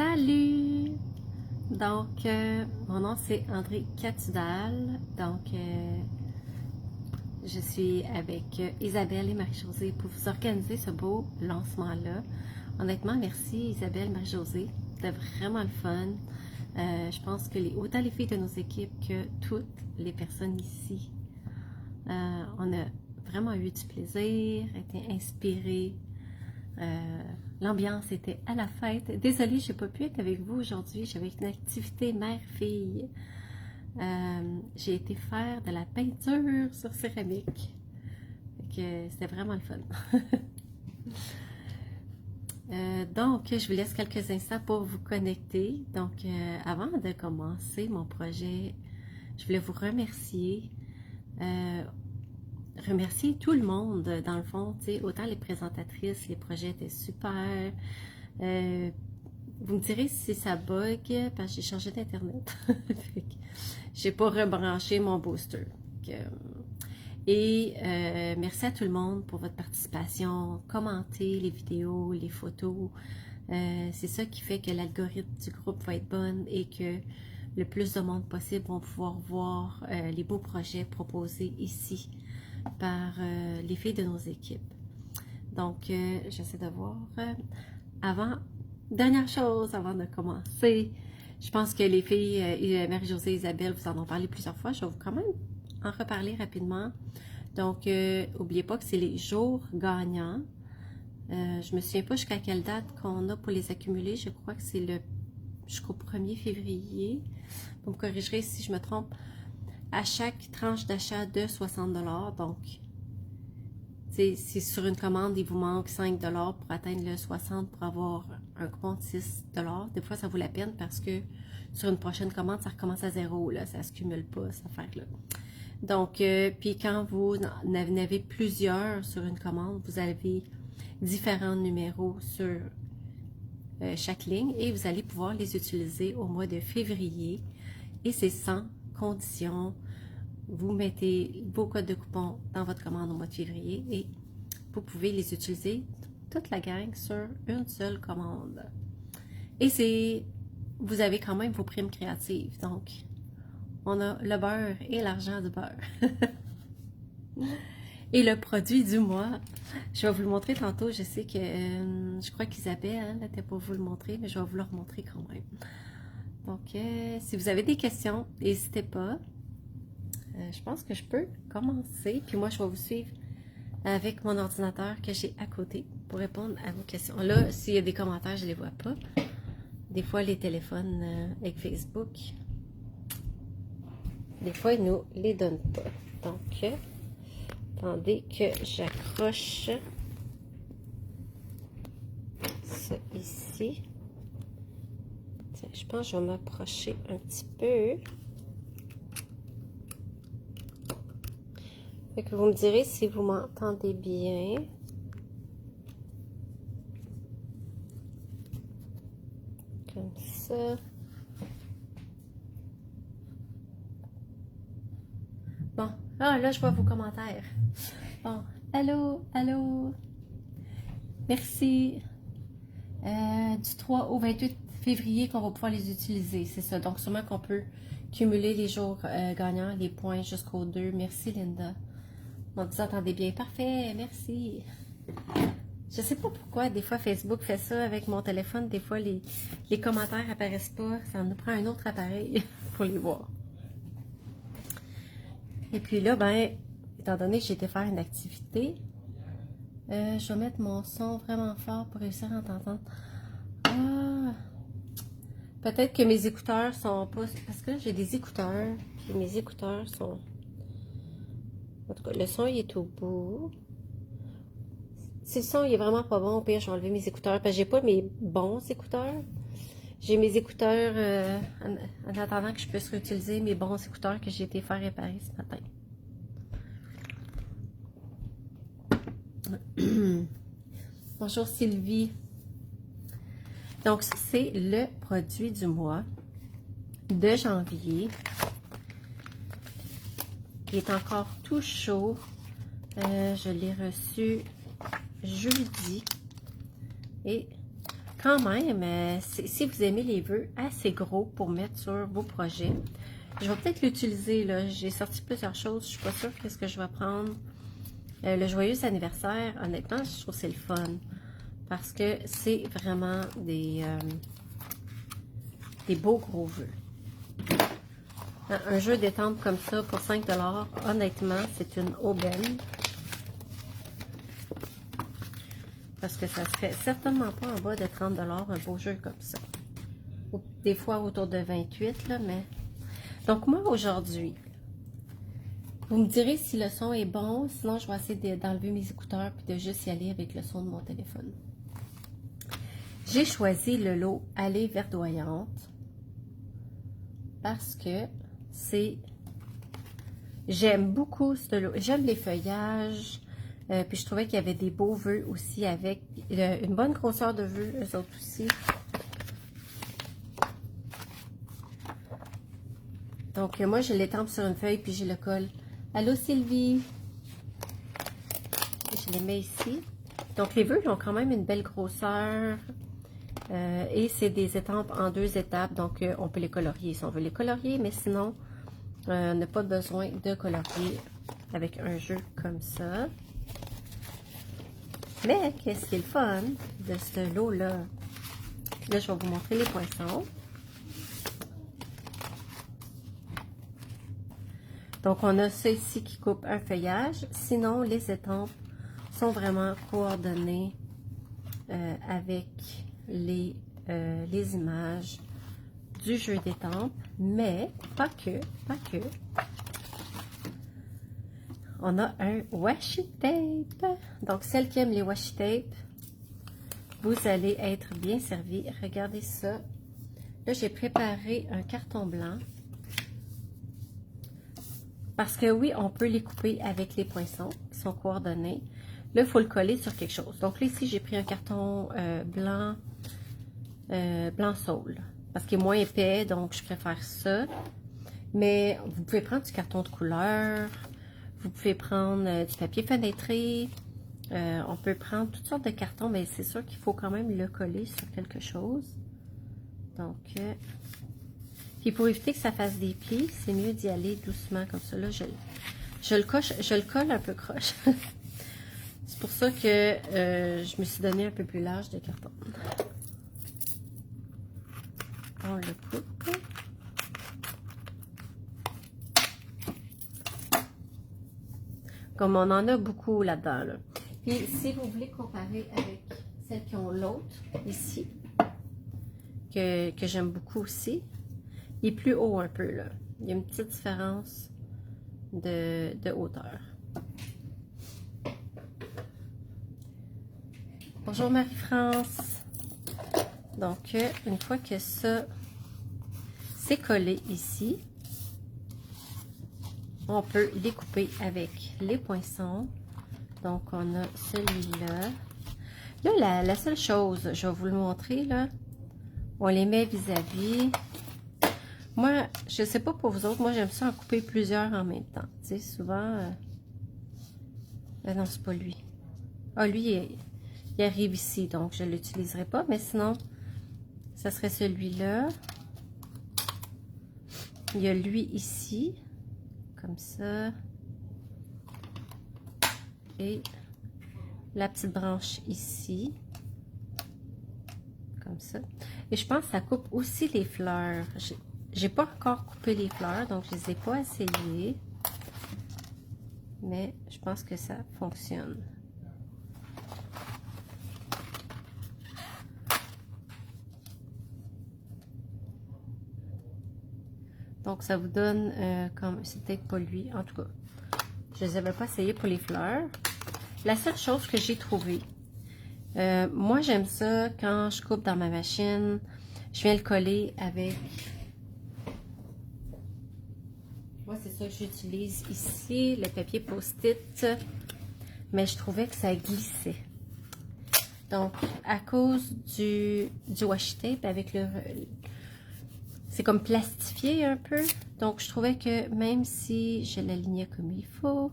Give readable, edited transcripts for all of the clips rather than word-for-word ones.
Salut! Donc, mon nom c'est André Catudal. Donc, je suis avec Isabelle et Marie-Josée pour vous organiser ce beau lancement-là. Honnêtement, merci Isabelle, Marie-Josée. C'était vraiment le fun. Je pense que autant les filles de nos équipes que toutes les personnes ici, on a vraiment eu du plaisir, été inspirés. L'ambiance était à la fête. Désolée, je n'ai pas pu être avec vous aujourd'hui. J'avais une activité mère-fille. J'ai été faire de la peinture sur céramique. C'était vraiment le fun. Donc, je vous laisse quelques instants pour vous connecter. Donc, avant de commencer mon projet, je voulais vous remercier. Remercier tout le monde, dans le fond, autant les présentatrices, les projets étaient super. Vous me direz si ça bug, parce que j'ai changé d'internet. J'ai pas rebranché mon booster. Merci à tout le monde pour votre participation. Commentez les vidéos, les photos. C'est ça qui fait que l'algorithme du groupe va être bon et que le plus de monde possible vont pouvoir voir les beaux projets proposés ici par les filles de nos équipes. Donc, j'essaie de voir. Dernière chose avant de commencer, je pense que les filles, Marie-Josée et Isabelle, vous en ont parlé plusieurs fois. Je vais quand même en reparler rapidement. Donc, n'oubliez pas que c'est les jours gagnants. Je me souviens pas jusqu'à quelle date qu'on a pour les accumuler. Je crois que c'est jusqu'au 1er février. Vous me corrigerez si je me trompe. À chaque tranche d'achat de 60 $. Donc, si sur une commande, il vous manque 5 $ pour atteindre le 60 pour avoir un coupon de 6 $. Des fois, ça vaut la peine parce que sur une prochaine commande, ça recommence à zéro. Là, ça ne se cumule pas, cette affaire-là. Donc, puis quand vous en avez plusieurs sur une commande, vous avez différents numéros sur chaque ligne et vous allez pouvoir les utiliser au mois de février. Et c'est sans condition. Vous mettez vos codes de coupon dans votre commande au mois de février et vous pouvez les utiliser toute la gang sur une seule commande. Et vous avez quand même vos primes créatives. Donc, on a le beurre et l'argent du beurre. Et le produit du mois, je vais vous le montrer tantôt. Je sais que je crois qu'Isabelle n'était pas vous le montrer, mais je vais vous le remontrer quand même. Donc, si vous avez des questions, n'hésitez pas. Je pense que je peux commencer. Puis moi, je vais vous suivre avec mon ordinateur que j'ai à côté pour répondre à vos questions. Là, s'il y a des commentaires, je ne les vois pas. Des fois, les téléphones avec Facebook, des fois, ils ne nous les donnent pas. Donc, attendez que j'accroche ça ici. Tiens, je pense que je vais m'approcher un petit peu. Fait que vous me direz si vous m'entendez bien. Comme ça. Bon, là je vois vos commentaires. Bon, allô, allô. Merci. Du 3 au 28 février qu'on va pouvoir les utiliser, c'est ça. Donc sûrement qu'on peut cumuler les jours gagnants, les points jusqu'au 2. Merci Linda. Donc vous entendez bien. Parfait, merci. Je sais pas pourquoi, des fois Facebook fait ça avec mon téléphone. Des fois les commentaires apparaissent pas. Ça nous prend un autre appareil pour les voir. Et puis là, ben, étant donné que j'ai été faire une activité, je vais mettre mon son vraiment fort pour réussir à t'entendre. Ah, peut-être que mes écouteurs sont pas... Parce que là, j'ai des écouteurs, puis mes écouteurs sont... En tout cas, le son, il est au bout. Si le son, il est vraiment pas bon, au pire, je vais enlever mes écouteurs, parce que j'ai pas mes bons écouteurs. J'ai mes écouteurs, en attendant que je puisse réutiliser mes bons écouteurs que j'ai été faire réparer ce matin. Bonjour Sylvie. Donc, c'est le produit du mois de janvier. Il est encore tout chaud. Je l'ai reçu jeudi. Et quand même, si vous aimez les vœux assez gros pour mettre sur vos projets, je vais peut-être l'utiliser, là. J'ai sorti plusieurs choses. Je suis pas sûre qu'est-ce que je vais prendre. Le joyeux anniversaire, honnêtement, je trouve que c'est le fun. Parce que c'est vraiment des beaux gros vœux. Un jeu détente comme ça pour 5 $, honnêtement, c'est une aubaine. Parce que ça serait certainement pas en bas de 30 $, un beau jeu comme ça. Des fois autour de 28 là, mais... Donc moi, aujourd'hui, vous me direz si le son est bon, sinon je vais essayer d'enlever mes écouteurs puis de juste y aller avec le son de mon téléphone. J'ai choisi le lot Allée verdoyante parce que c'est... J'aime beaucoup ce lot. J'aime les feuillages, puis je trouvais qu'il y avait des beaux vœux aussi avec une bonne grosseur de vœux, eux autres aussi. Donc moi, je l'étampe sur une feuille puis je le colle. Allô Sylvie! Je les mets ici. Donc les vœux, ils ont quand même une belle grosseur. Et c'est des étampes en 2 étapes, donc on peut les colorier si on veut les colorier, mais sinon, on n'a pas besoin de colorier avec un jeu comme ça. Mais qu'est-ce qui est le fun de ce lot-là? Là, je vais vous montrer les poinçons. Donc, on a ça ici qui coupe un feuillage. Sinon, les étampes sont vraiment coordonnées avec les images du jeu d'étampes, mais pas que. On a un washi tape. Donc, celles qui aiment les washi tape, vous allez être bien servi. Regardez ça. Là, j'ai préparé un carton blanc. Parce que oui, on peut les couper avec les poinçons qui sont coordonnés. Là, il faut le coller sur quelque chose. Donc là, ici, j'ai pris un carton blanc saule. Parce qu'il est moins épais, donc je préfère ça. Mais vous pouvez prendre du carton de couleur. Vous pouvez prendre du papier fenêtré. On peut prendre toutes sortes de cartons, mais c'est sûr qu'il faut quand même le coller sur quelque chose. Donc, puis pour éviter que ça fasse des plis, c'est mieux d'y aller doucement comme ça. Là, je le colle un peu croche. C'est pour ça que je me suis donné un peu plus large de carton. On le coupe. Comme on en a beaucoup là-dedans. Là. Puis si vous voulez comparer avec celles qui ont l'autre, ici, que j'aime beaucoup aussi, il est plus haut un peu là. Il y a une petite différence de hauteur. Bonjour Marie-France. Donc, une fois que ça c'est collé ici, on peut les couper avec les poinçons. Donc, on a celui-là. Là, la seule chose, je vais vous le montrer, là, on les met vis-à-vis. Moi, je sais pas pour vous autres, moi, j'aime ça en couper plusieurs en même temps. Tu sais, souvent... non, c'est pas lui. Ah, lui, il arrive ici, donc je ne l'utiliserai pas. Mais sinon, ça serait celui-là. Il y a lui ici, comme ça. Et la petite branche ici, comme ça. Et je pense que ça coupe aussi les fleurs. J'ai pas encore coupé les fleurs, donc je les ai pas essayées. Mais je pense que ça fonctionne. Donc, ça vous donne comme... C'est peut-être pas lui, en tout cas. Je les avais pas essayé pour les fleurs. La seule chose que j'ai trouvée, moi, j'aime ça quand je coupe dans ma machine. Je viens le coller avec... Moi, c'est ça que j'utilise ici, le papier post-it. Mais je trouvais que ça glissait. Donc, à cause du washi tape avec le... C'est comme plastifié un peu. Donc, je trouvais que même si je l'alignais comme il faut,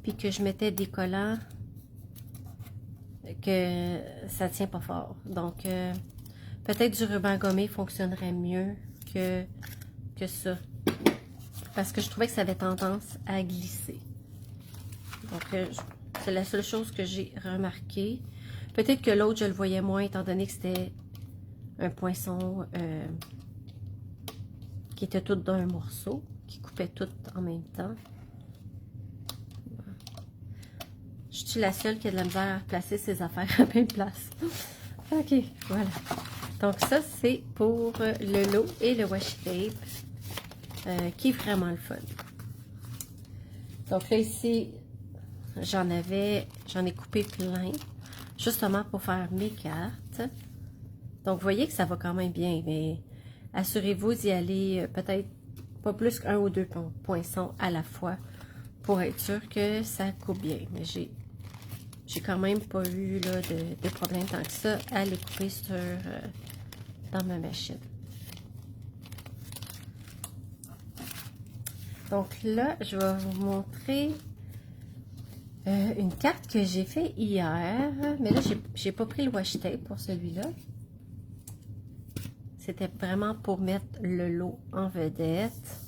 puis que je mettais des collants que ça tient pas fort. Donc, peut-être du ruban gommé fonctionnerait mieux que ça. Parce que je trouvais que ça avait tendance à glisser. Donc, c'est la seule chose que j'ai remarqué. Peut-être que l'autre, je le voyais moins, étant donné que c'était un poinçon qui était tout d'un morceau, qui coupait tout en même temps. Je suis la seule qui a de la misère à placer ses affaires à plein de place. Ok, voilà. Donc ça, c'est pour le lot et le washi tape, qui est vraiment le fun. Donc là, ici, j'en ai coupé plein, justement pour faire mes cartes. Donc, vous voyez que ça va quand même bien, mais assurez-vous d'y aller peut-être pas plus qu'un ou deux poinçons à la fois pour être sûr que ça coupe bien. Mais j'ai quand même pas eu là, de problème tant que ça à les couper dans ma machine. Donc là, je vais vous montrer une carte que j'ai fait hier. Mais là, j'ai pas pris le washi tape pour celui-là. C'était vraiment pour mettre le lot en vedette.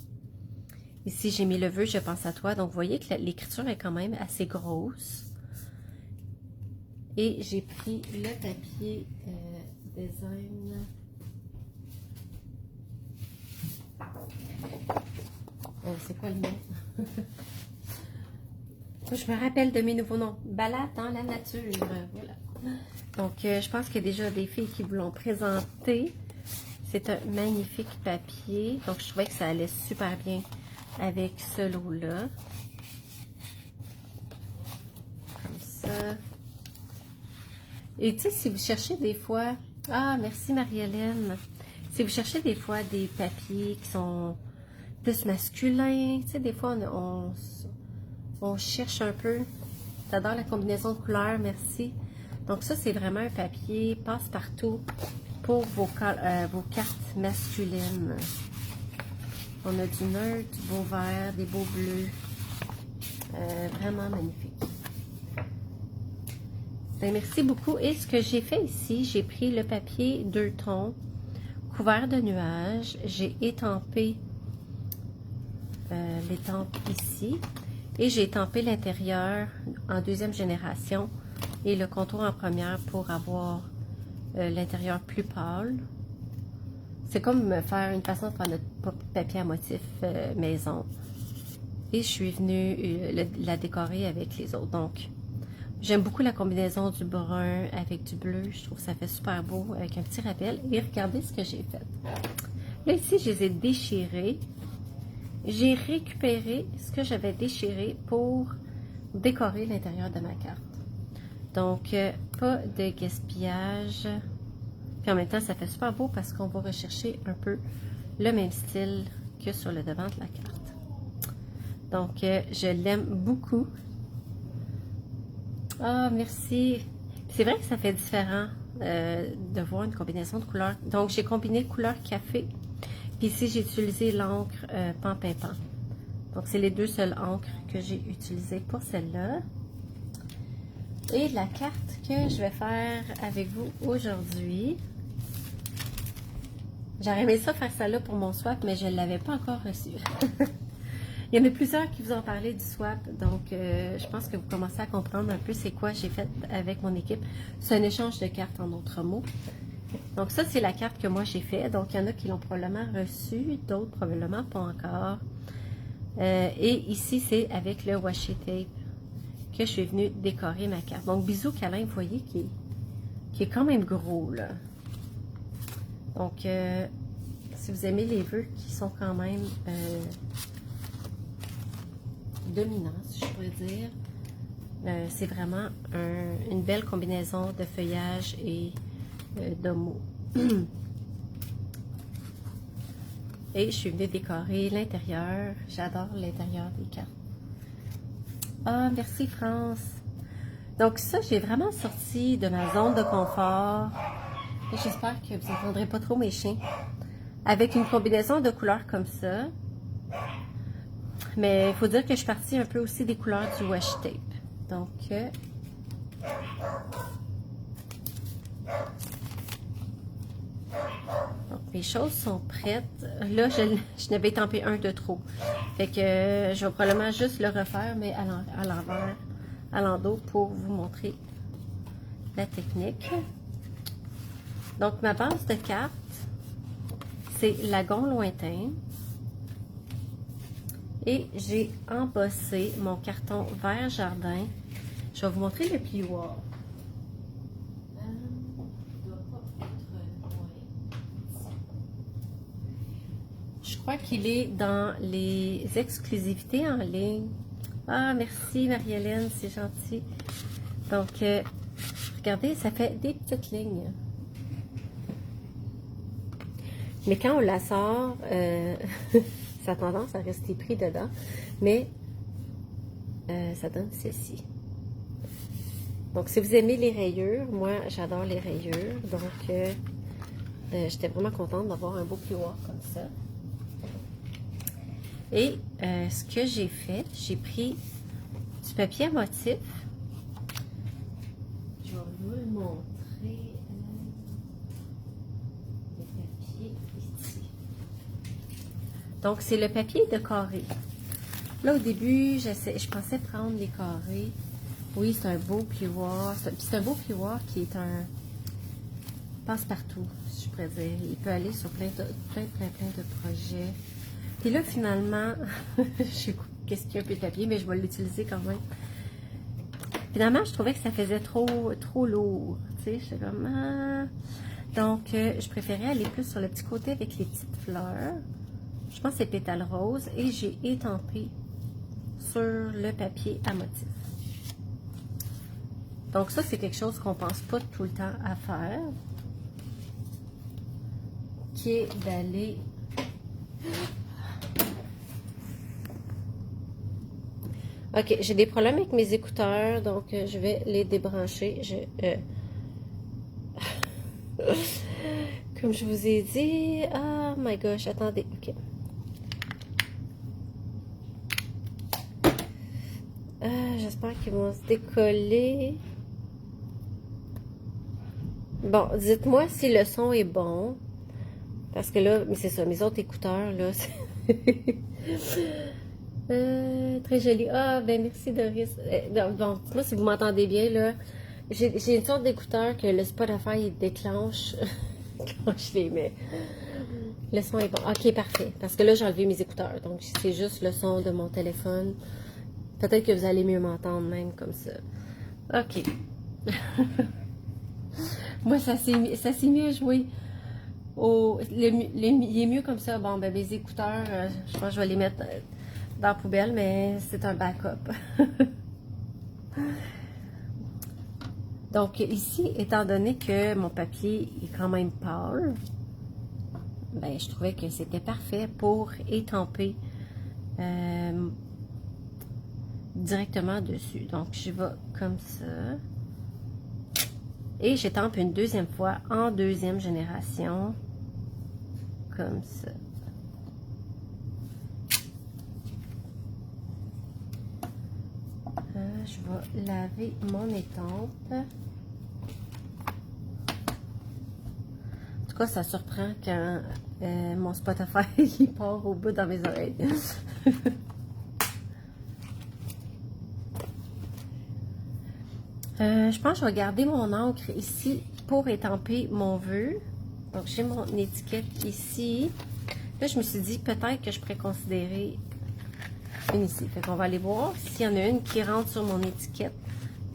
Ici, j'ai mis le vœu, je pense à toi. Donc, vous voyez que l'écriture est quand même assez grosse. Et j'ai pris le papier design. C'est quoi le nom? Je me rappelle de mes nouveaux noms. Balade dans la nature. Voilà. Donc, je pense qu'il y a déjà des filles qui vous l'ont présenté. C'est un magnifique papier. Donc, je trouvais que ça allait super bien avec ce lot-là. Comme ça. Et tu sais, si vous cherchez des fois... Ah, merci Marie-Hélène. Si vous cherchez des fois des papiers qui sont plus masculins, tu sais, des fois, on cherche un peu. J'adore la combinaison de couleurs, merci. Donc, ça, c'est vraiment un papier passe-partout pour vos cartes masculines. On a du neutre, du beau vert, des beaux bleus. Vraiment magnifique. Ben, merci beaucoup. Et ce que j'ai fait ici, j'ai pris le papier 2 tons, couvert de nuages. J'ai étampé l'étampe ici. Et j'ai étampé l'intérieur en 2e génération et le contour en 1re pour avoir l'intérieur plus pâle. C'est comme faire une façon de faire notre papier à motif maison. Et je suis venue la décorer avec les autres. Donc, j'aime beaucoup la combinaison du brun avec du bleu. Je trouve que ça fait super beau avec un petit rappel. Et regardez ce que j'ai fait. Là, ici, je les ai déchirés. J'ai récupéré ce que j'avais déchiré pour décorer l'intérieur de ma carte. Donc, pas de gaspillage. Puis en même temps, ça fait super beau parce qu'on va rechercher un peu le même style que sur le devant de la carte. Donc, je l'aime beaucoup. Ah, merci. C'est vrai que ça fait différent de voir une combinaison de couleurs. Donc, j'ai combiné couleur café. Puis ici, j'ai utilisé l'encre Pan-Pimpant. Donc, c'est les 2 seules encres que j'ai utilisées pour celle-là. Et la carte que je vais faire avec vous aujourd'hui, j'aurais aimé ça faire ça là pour mon swap, mais je ne l'avais pas encore reçu. Il y en a plusieurs qui vous ont parlé du swap, donc je pense que vous commencez à comprendre un peu c'est quoi j'ai fait avec mon équipe. C'est un échange de cartes en d'autres mots. Donc ça, c'est la carte que moi j'ai fait. Donc il y en a qui l'ont probablement reçue, d'autres probablement pas encore. Et ici, c'est avec le washi tape que je suis venue décorer ma carte. Donc bisous câlin, vous voyez, qui est quand même gros là. Donc si vous aimez les vœux qui sont quand même dominants, si je pourrais dire, c'est vraiment une belle combinaison de feuillage et de mots. Et je suis venue décorer l'intérieur. J'adore l'intérieur des cartes. Ah, merci France. Donc ça, j'ai vraiment sorti de ma zone de confort. J'espère que vous n'entendrez pas trop mes chiens. Avec une combinaison de couleurs comme ça. Mais il faut dire que je suis partie un peu aussi des couleurs du washi tape. Donc, mes choses sont prêtes. Là, je n'avais étampé un de trop. Fait que je vais probablement juste le refaire, mais à l'envers, à l'endos, pour vous montrer la technique. Donc, ma base de cartes, c'est Lagon lointain. Et j'ai embossé mon carton vert jardin. Je vais vous montrer le plioir. Je crois qu'il est dans les exclusivités en ligne. Ah, merci Marie-Hélène, c'est gentil. Donc, regardez, ça fait des petites lignes. Mais quand on la sort, ça a tendance à rester pris dedans. Mais ça donne ceci. Donc, si vous aimez les rayures, moi, j'adore les rayures. Donc, j'étais vraiment contente d'avoir un beau plioir comme ça. Et ce que j'ai fait, j'ai pris du papier à motif. Je vais vous le montrer. Le papier ici. Donc, c'est le papier de carré. Là, au début, je pensais prendre les carrés. Oui, c'est un beau plioir. C'est un beau plioir qui est un passe-partout, si je pourrais dire. Il peut aller sur plein de projets. Puis là, finalement, je qu'est-ce qu'il y a un peu de papier, mais je vais l'utiliser quand même. Finalement, je trouvais que ça faisait trop lourd. Tu sais, j'étais comme... Ah. Donc, je préférais aller plus sur le petit côté avec les petites fleurs. Je pense que c'est pétales roses. Et j'ai étampé sur le papier à motif. Donc, ça, c'est quelque chose qu'on pense pas tout le temps à faire. Qui est d'aller... Ok, j'ai des problèmes avec mes écouteurs, donc je vais les débrancher. Comme je vous ai dit, oh my gosh, attendez, ok. J'espère qu'ils vont se décoller. Bon, dites-moi si le son est bon. Parce que là, mais c'est ça, mes autres écouteurs, là, très joli. Ah, ben merci Doris. Bon, moi, si vous m'entendez bien, là, j'ai une sorte d'écouteur que le Spotify il déclenche quand je les mets. Le son est bon. Ok, parfait. Parce que là, j'ai enlevé mes écouteurs. Donc, c'est juste le son de mon téléphone. Peut-être que vous allez mieux m'entendre même comme ça. Ok. Moi, ça s'est mis à jouer. Il est mieux comme ça. Bon, ben mes écouteurs, je pense que je vais les mettre dans la poubelle, mais c'est un backup. Donc ici, étant donné que mon papier est quand même pâle, ben je trouvais que c'était parfait pour étamper directement dessus. Donc je vais comme ça. Et j'étampe une deuxième fois en deuxième génération. Comme ça. Je vais laver mon étampe. En tout cas, ça surprend quand mon Spotify il part au bout dans mes oreilles. Je pense que je vais garder mon encre ici pour étamper mon vœu. Donc, j'ai mon étiquette ici. Là, je me suis dit peut-être que je pourrais considérer une ici. Fait qu'on va aller voir s'il y en a une qui rentre sur mon étiquette.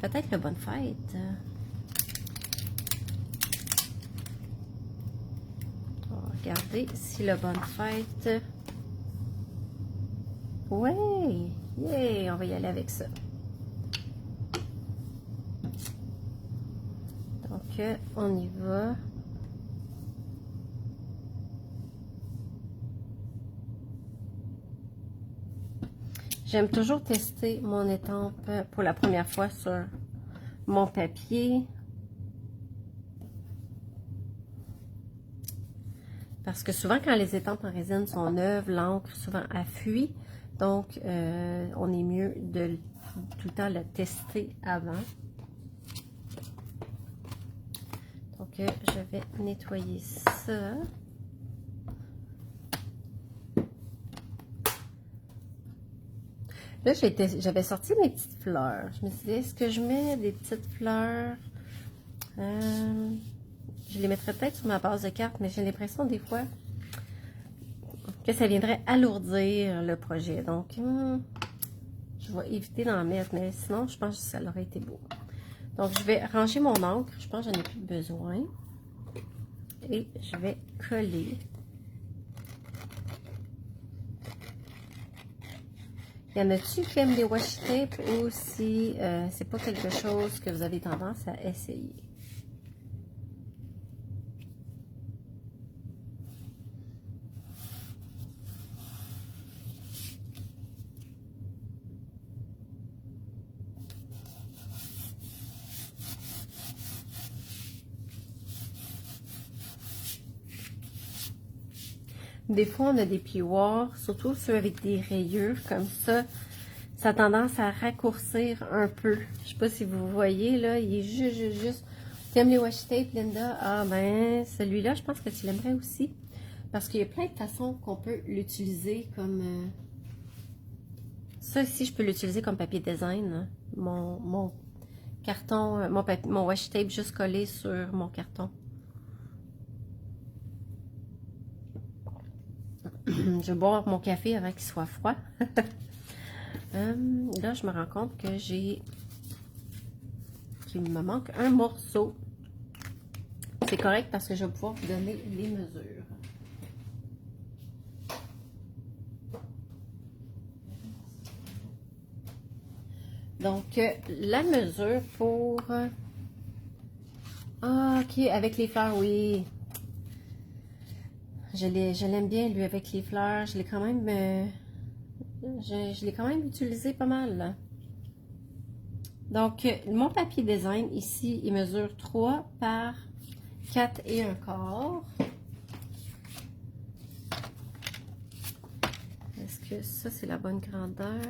Peut-être le bonne fête. On va regarder si le bonne fête. Ouais! Yeah! On va y aller avec ça. Donc, on y va. J'aime toujours tester mon étampe pour la première fois sur mon papier. Parce que souvent, quand les étampes en résine sont neuves, l'encre souvent a fui. Donc, on est mieux de tout le temps le tester avant. Donc, je vais nettoyer ça. Là, j'avais sorti mes petites fleurs. Je me suis dit, est-ce que je mets des petites fleurs? Je les mettrais peut-être sur ma base de carte, mais j'ai l'impression des fois que ça viendrait alourdir le projet. Donc, je vais éviter d'en mettre, mais sinon, je pense que ça aurait été beau. Donc, je vais ranger mon encre. Je pense que j'en ai plus besoin. Et je vais coller. Y en a-tu qui aiment les washi tape ou si c'est pas quelque chose que vous avez tendance à essayer? Des fois, on a des plioirs, surtout ceux avec des rayures comme ça. Ça a tendance à raccourcir un peu. Je sais pas si vous voyez, là, il est juste. Tu aimes les washi tape, Linda? Ah ben, celui-là, je pense que tu l'aimerais aussi. Parce qu'il y a plein de façons qu'on peut l'utiliser comme... Ça ici, je peux l'utiliser comme papier design. Hein. Mon carton, mon washi tape juste collé sur mon carton. Je vais boire mon café avant qu'il soit froid. Là, je me rends compte que qu'il me manque un morceau. C'est correct parce que je vais pouvoir vous donner les mesures. Donc, la mesure pour... Ah, ok, avec les fleurs, oui. Je l'aime bien, lui, avec les fleurs. Je l'ai quand même... je l'ai quand même utilisé pas mal, là. Donc, mon papier design, ici, il mesure 3 par 4 et un quart. Est-ce que ça, c'est la bonne grandeur?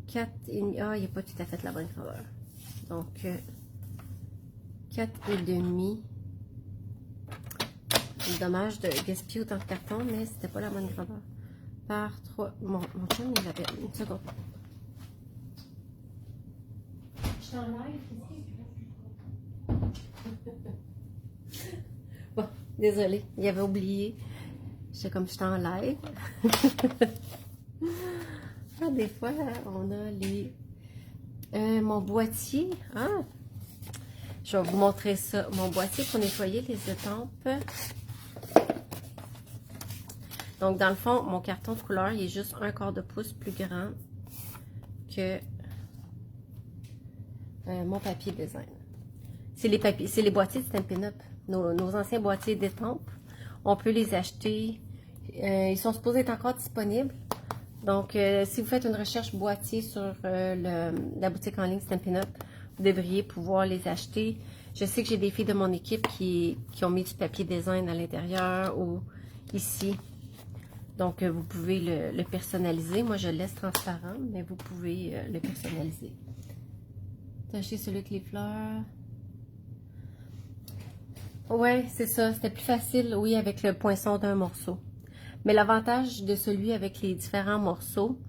4 et demi. Ah, il n'est pas tout à fait la bonne grandeur. Donc, 4 et demi. C'est dommage de gaspiller autant de carton, mais c'était pas la bonne grandeur. Par 3. Mon chum, il avait une seconde. Je suis en live. Bon, désolée, il avait oublié. J'étais comme je suis en live. Ah, des fois, on a les... mon boîtier. Ah! Je vais vous montrer ça. Mon boîtier pour nettoyer les étampes. Donc, dans le fond, mon carton de couleur, il est juste 1/4 de pouce plus grand que mon papier design. C'est les boîtiers de Stampin' Up. Nos anciens boîtiers d'étampes. On peut les acheter. Ils sont supposés être encore disponibles. Donc, si vous faites une recherche boîtier sur la boutique en ligne Stampin' Up, vous devriez pouvoir les acheter. Je sais que j'ai des filles de mon équipe qui ont mis du papier design à l'intérieur ou ici. Donc, vous pouvez le personnaliser. Moi, je le laisse transparent, mais vous pouvez le personnaliser. T'as acheté celui avec les fleurs? Ouais, c'est ça. C'était plus facile, oui, avec le poinçon d'un morceau. Mais l'avantage de celui avec les différents morceaux,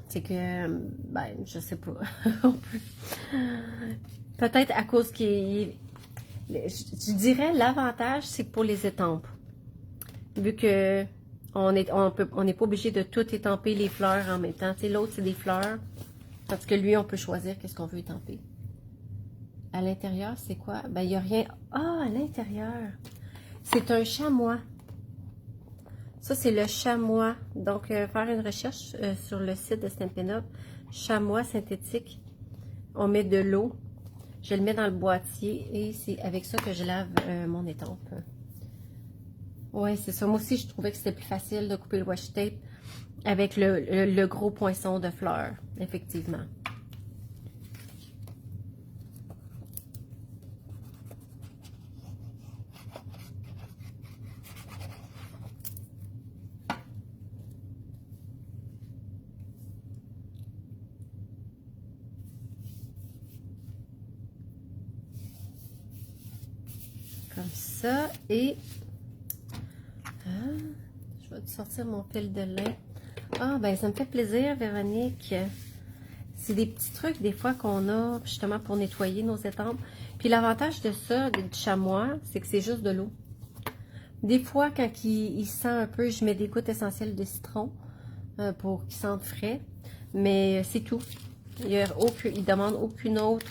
c'est que, ben, je sais pas. Peut-être à cause qu'il... Je dirais l'avantage, c'est pour les étampes. Vu que on n'est pas obligé de tout étamper les fleurs en même temps. Tu sais, l'autre, c'est des fleurs. Tandis que lui, on peut choisir qu'est-ce qu'on veut étamper. À l'intérieur, c'est quoi? Ben, il n'y a rien. Ah, à l'intérieur. C'est un chamois. Ça, c'est le chamois. Donc, faire une recherche sur le site de Stampin' Up. Chamois synthétique. On met de l'eau. Je le mets dans le boîtier et c'est avec ça que je lave mon étampe. Oui, c'est ça. Moi aussi, je trouvais que c'était plus facile de couper le washi tape avec le gros poinçon de fleurs, effectivement. Comme ça. Et... peux-tu sortir mon fil de lin? Ah, ben ça me fait plaisir, Véronique. C'est des petits trucs, des fois, qu'on a justement pour nettoyer nos étampes. Puis l'avantage de ça, du chamois, c'est que c'est juste de l'eau. Des fois, quand il sent un peu, je mets des gouttes essentielles de citron pour qu'il sente frais. Mais c'est tout. Il ne demande aucun autre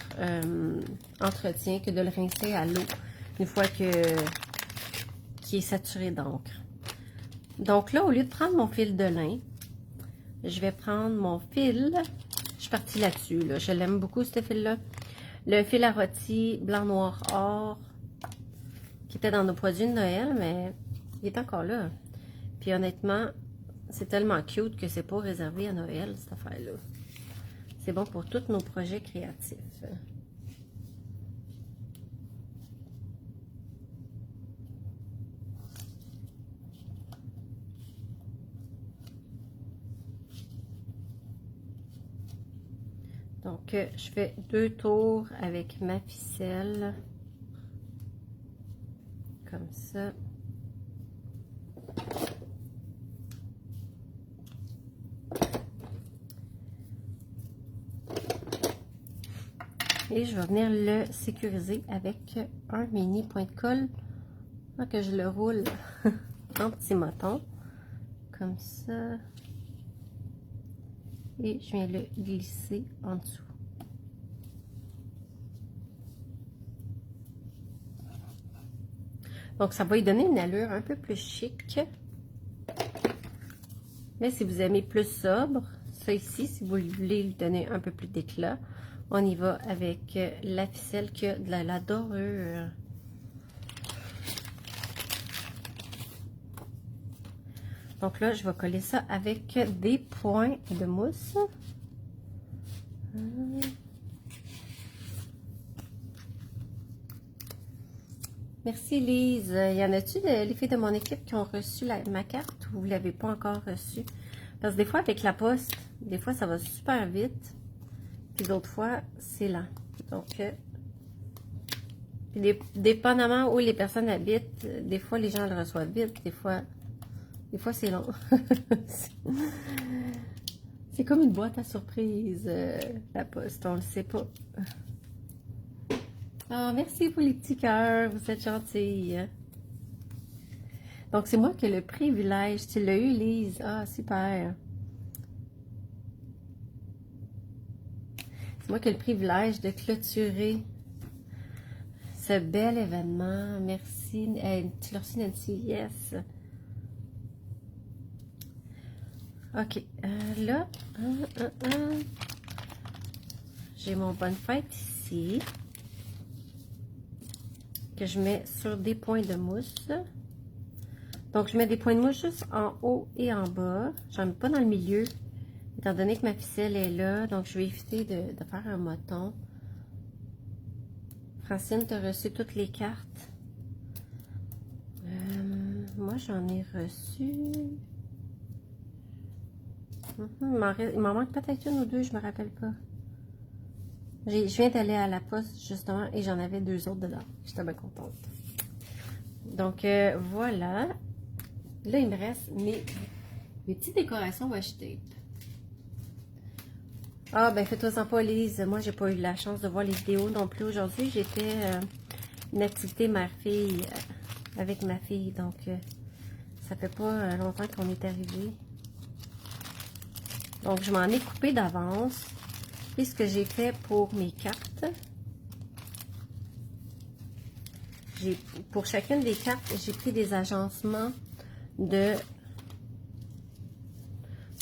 entretien que de le rincer à l'eau une fois qu'il est saturé d'encre. Donc là, au lieu de prendre mon fil de lin, je vais prendre mon fil. Je suis partie là-dessus. Là. Je l'aime beaucoup, ce fil-là. Le fil à rôti blanc, noir, or, qui était dans nos produits de Noël, mais il est encore là. Puis honnêtement, c'est tellement cute que c'est pas réservé à Noël, cette affaire-là. C'est bon pour tous nos projets créatifs. Donc, je fais 2 tours avec ma ficelle. Comme ça. Et je vais venir le sécuriser avec un mini point de colle. Que je le roule en petits motons. Comme ça. Et je viens le glisser en dessous. Donc, ça va lui donner une allure un peu plus chic. Mais si vous aimez plus sobre, ça ici, si vous voulez lui donner un peu plus d'éclat, on y va avec la ficelle qui a de la dorure. Donc là, je vais coller ça avec des points de mousse. Merci Lise. Y en a-tu les filles de mon équipe qui ont reçu ma carte ou vous ne l'avez pas encore reçue? Parce que des fois, avec la poste, des fois, ça va super vite. Puis d'autres fois, c'est lent. Donc, dépendamment où les personnes habitent, des fois, les gens le reçoivent vite. Des fois c'est long. C'est comme une boîte à surprise, la poste. On ne le sait pas. Ah, merci pour les petits cœurs. Vous êtes gentils. Donc, c'est moi qui ai le privilège. Tu l'as eu, Lise. Ah, super. C'est moi qui ai le privilège de clôturer ce bel événement. Merci. Tu l'as reçu, Nancy? Yes. OK. Là, j'ai mon bonne fête ici. Que je mets sur des points de mousse. Donc, je mets des points de mousse juste en haut et en bas. J'en mets pas dans le milieu, étant donné que ma ficelle est là. Donc, je vais éviter de faire un moton. Francine, tu as reçu toutes les cartes. Moi, j'en ai reçu. Il m'en manque peut-être une ou deux, je me rappelle pas. Je viens d'aller à la poste, justement, et j'en avais 2 autres dedans. J'étais bien contente. Donc, voilà. Là, il me reste mes petites décorations washi tape. Ah, ben, fais-toi-en pas, Lise. Moi, j'ai pas eu la chance de voir les vidéos non plus aujourd'hui. J'ai fait une activité mère-fille avec ma fille. Donc, ça fait pas longtemps qu'on est arrivé. Donc, je m'en ai coupé d'avance. Et ce que j'ai fait pour mes cartes, pour chacune des cartes, j'ai pris des agencements de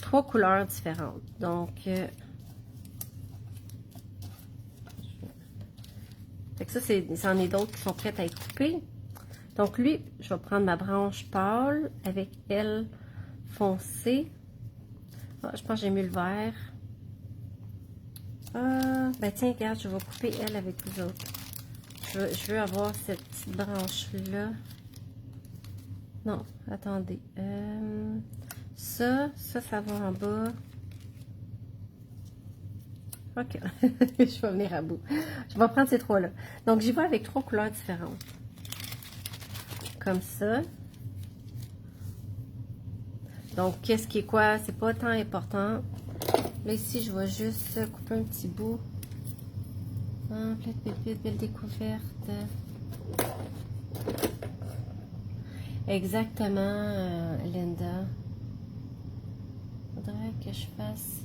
3 couleurs différentes. Donc, fait que ça, c'en est d'autres qui sont prêtes à être coupées. Donc, lui, je vais prendre ma branche pâle avec elle foncée. Ah, je pense que j'ai mis le vert. Ben tiens, regarde, je vais couper elle avec les autres. Je veux avoir cette petite branche-là. Non, attendez. Ça va en bas. Ok, je vais venir à bout. Je vais prendre ces 3-là. Donc, j'y vais avec 3 couleurs différentes. Comme ça. Donc, qu'est-ce qui est quoi? C'est pas tant important. Là, ici, je vais juste couper un petit bout. Ah, plein de pépites, belle découverte. Exactement, Linda. Faudrait que je fasse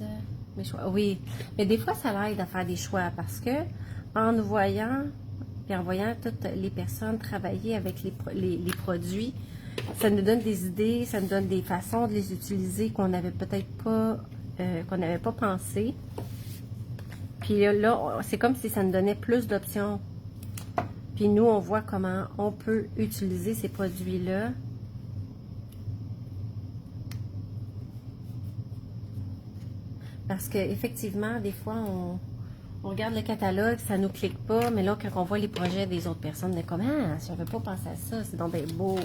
mes choix. Oui, mais des fois, ça l'aide à faire des choix parce que en nous voyant, puis en voyant toutes les personnes travailler avec les produits, ça nous donne des idées, ça nous donne des façons de les utiliser qu'on n'avait peut-être pas, qu'on n'avait pas pensé. Puis là, c'est comme si ça nous donnait plus d'options. Puis nous, on voit comment on peut utiliser ces produits-là. Parce qu'effectivement, des fois, on regarde le catalogue, ça nous clique pas, mais là, quand on voit les projets des autres personnes, on est comme, ah, j'avais pas pensé à ça, c'est donc bien beau.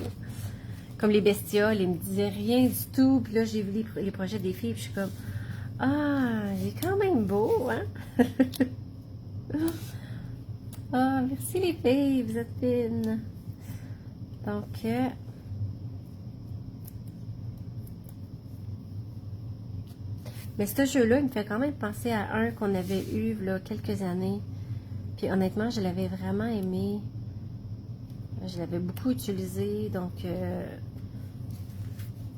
Comme les bestioles, ils me disaient rien du tout, puis là, j'ai vu les projets des filles, puis je suis comme, ah, il est quand même beau, hein? Ah, merci les filles, vous êtes fines. Donc, mais ce jeu-là, il me fait quand même penser à un qu'on avait eu là quelques années. Puis honnêtement, je l'avais vraiment aimé. Je l'avais beaucoup utilisé, donc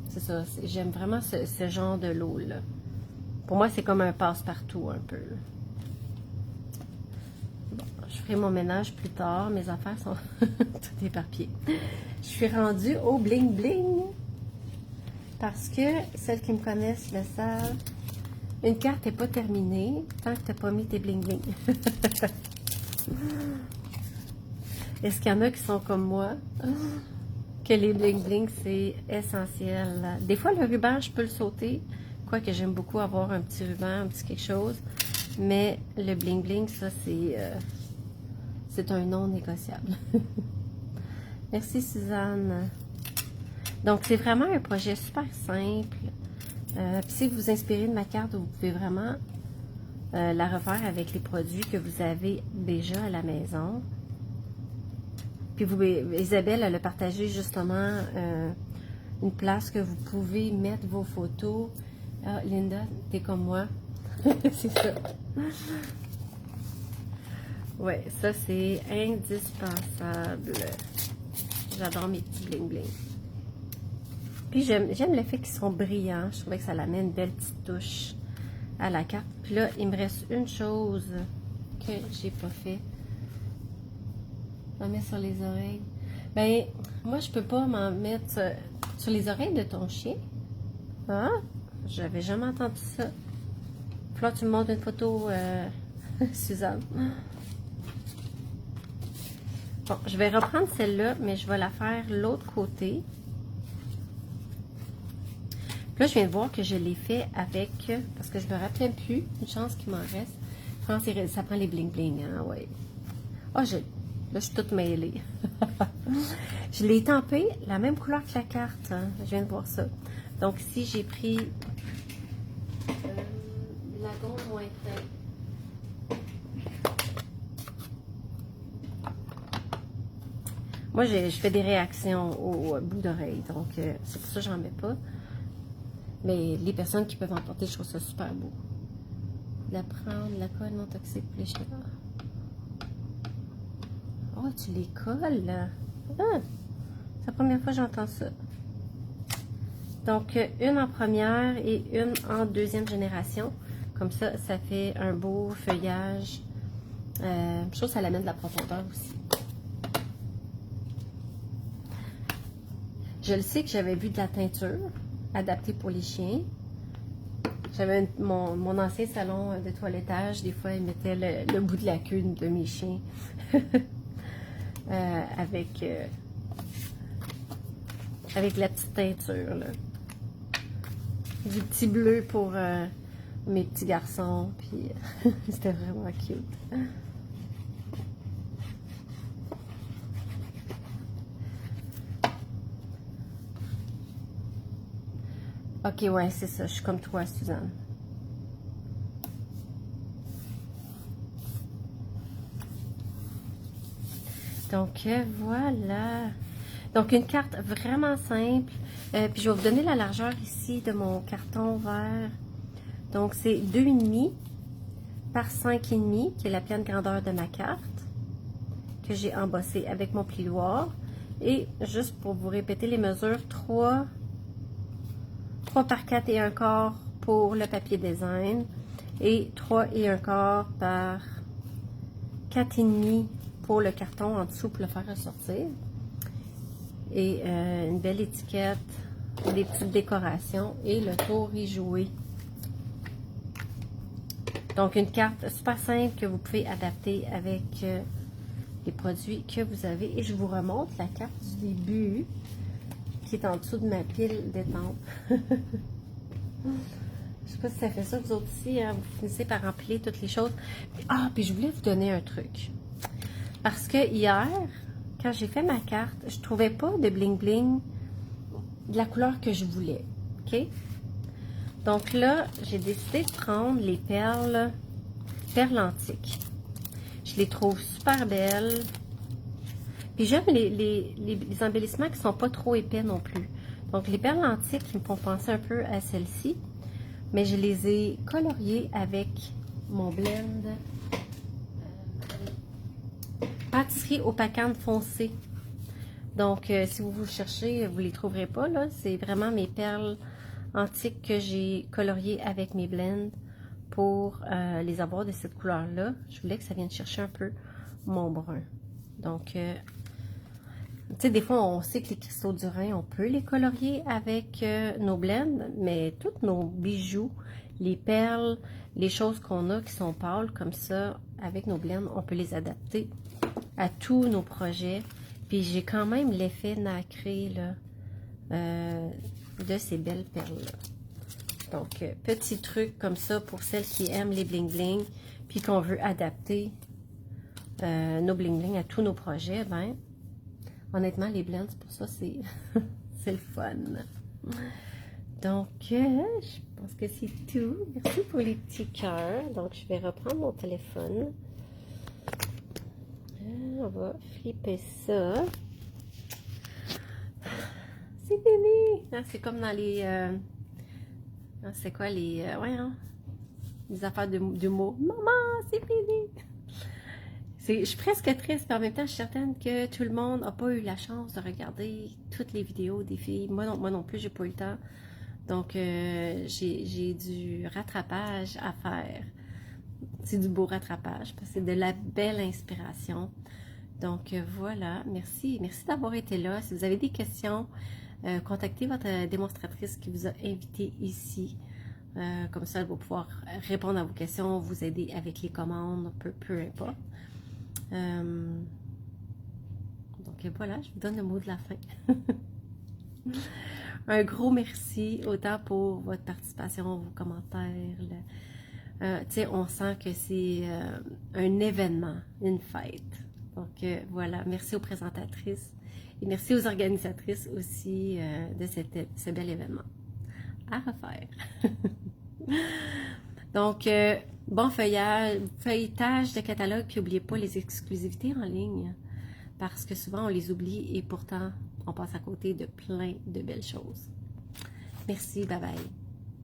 c'est ça. J'aime vraiment ce genre de lot-là. Pour moi, c'est comme un passe-partout un peu. Bon, je ferai mon ménage plus tard. Mes affaires sont tout éparpillées. Je suis rendue au bling-bling. Parce que celles qui me connaissent le savent. Une carte n'est pas terminée tant que tu n'as pas mis tes bling-bling. Est-ce qu'il y en a qui sont comme moi? Que les bling-bling, c'est essentiel. Des fois, le ruban, je peux le sauter. Quoique j'aime beaucoup avoir un petit ruban, un petit quelque chose. Mais le bling-bling, ça, c'est un non négociable. Merci, Suzanne. Donc, c'est vraiment un projet super simple. Puis si vous vous inspirez de ma carte, vous pouvez vraiment la refaire avec les produits que vous avez déjà à la maison. Puis vous, Isabelle, elle a partagé justement une place que vous pouvez mettre vos photos. Ah, Linda, t'es comme moi. C'est ça. Ouais, ça c'est indispensable. J'adore mes petits bling-bling. Puis j'aime le fait qu'ils sont brillants. Je trouvais que ça l'amène une belle petite touche à la carte. Puis là, il me reste une chose que j'ai pas fait. M'en mettre sur les oreilles. Ben, moi, je peux pas m'en mettre sur les oreilles de ton chien. Ah, j'avais jamais entendu ça. Faut que tu me montres une photo, Suzanne. Bon, je vais reprendre celle-là, mais je vais la faire l'autre côté. Là, je viens de voir que je l'ai fait avec, parce que je me rappelais plus, une chance qu'il m'en reste. Je pense que ça prend les bling-bling, hein, ouais. Ah, là, je suis toute mêlée. Je l'ai tempé la même couleur que la carte, hein. Je viens de voir ça. Donc, ici, j'ai pris lagon lointain. Moi, je fais des réactions au bout d'oreille, donc c'est pour ça que j'en mets pas. Mais les personnes qui peuvent en porter, je trouve ça super beau. La prendre, la colle non toxique pour les cheveux. Oh, tu les colles, là. Ah, c'est la première fois que j'entends ça. Donc, une en première et une en deuxième génération. Comme ça, ça fait un beau feuillage. Je trouve que ça l'amène de la profondeur aussi. Je le sais que j'avais vu de la teinture adaptée pour les chiens. J'avais mon ancien salon de toilettage. Des fois, ils mettaient le bout de la queue de mes chiens. Avec la petite teinture, là. Du petit bleu pour mes petits garçons. Puis c'était vraiment cute. Ok, ouais, c'est ça. Je suis comme toi, Suzanne. Donc, voilà. Donc, une carte vraiment simple. Puis je vais vous donner la largeur ici de mon carton vert. Donc c'est 2,5 par 5,5, qui est la pleine grandeur de ma carte, que j'ai embossé avec mon plioir. Et juste pour vous répéter les mesures, 3 par 4 et un quart pour le papier design et 3 et un quart par 4,5 pour le carton en dessous pour le faire ressortir. Et une belle étiquette, des petites décorations et le tour est joué. Donc une carte super simple que vous pouvez adapter avec les produits que vous avez. Et je vous remonte la carte du début qui est en dessous de ma pile d'étampes. Je sais pas si ça fait ça vous autres aussi, hein? Vous finissez par remplir toutes les choses. Ah, puis je voulais vous donner un truc. Parce que hier, quand j'ai fait ma carte, je trouvais pas de bling bling de la couleur que je voulais. OK? Donc là, j'ai décidé de prendre les perles antiques. Je les trouve super belles. Puis j'aime les embellissements qui sont pas trop épais non plus. Donc les perles antiques qui me font penser un peu à celle-ci. Mais je les ai coloriées avec mon blend pâtisserie au pacane foncé. Donc si vous cherchez, vous les trouverez pas là. C'est vraiment mes perles antiques que j'ai coloriées avec mes blends pour les avoir de cette couleur-là. Je voulais que ça vienne chercher un peu mon brun. Donc, tu sais, des fois, on sait que les cristaux du Rhin, on peut les colorier avec nos blends, mais tous nos bijoux, les perles, les choses qu'on a qui sont pâles comme ça, avec nos blends, on peut les adapter à tous nos projets. Puis j'ai quand même l'effet nacré là, de ces belles perles-là. Donc, petit truc comme ça pour celles qui aiment les bling-bling, puis qu'on veut adapter nos bling-bling à tous nos projets, ben, honnêtement, les blends, pour ça, c'est c'est le fun. Donc, je pense que c'est tout. Merci pour les petits cœurs. Donc, je vais reprendre mon téléphone. On va flipper ça. C'est fini! Ah, c'est comme dans les... c'est quoi les... ouais, hein? Les affaires de mots. Maman, c'est fini! Je suis presque triste, mais en même temps, je suis certaine que tout le monde n'a pas eu la chance de regarder toutes les vidéos des filles. Moi non plus, j'ai pas eu le temps. Donc, j'ai du rattrapage à faire. C'est du beau rattrapage, parce que c'est de la belle inspiration. Donc, voilà. Merci d'avoir été là. Si vous avez des questions, contactez votre démonstratrice qui vous a invité ici. Comme ça, elle va pouvoir répondre à vos questions, vous aider avec les commandes, peu importe. Donc voilà, je vous donne le mot de la fin. Un gros merci, autant pour votre participation, vos commentaires. Tu sais, on sent que c'est un événement, une fête. Donc voilà, merci aux présentatrices et merci aux organisatrices aussi de ce bel événement. À refaire. Donc, bon feuilletage de catalogue, puis n'oubliez pas les exclusivités en ligne, parce que souvent on les oublie et pourtant on passe à côté de plein de belles choses. Merci, bye bye.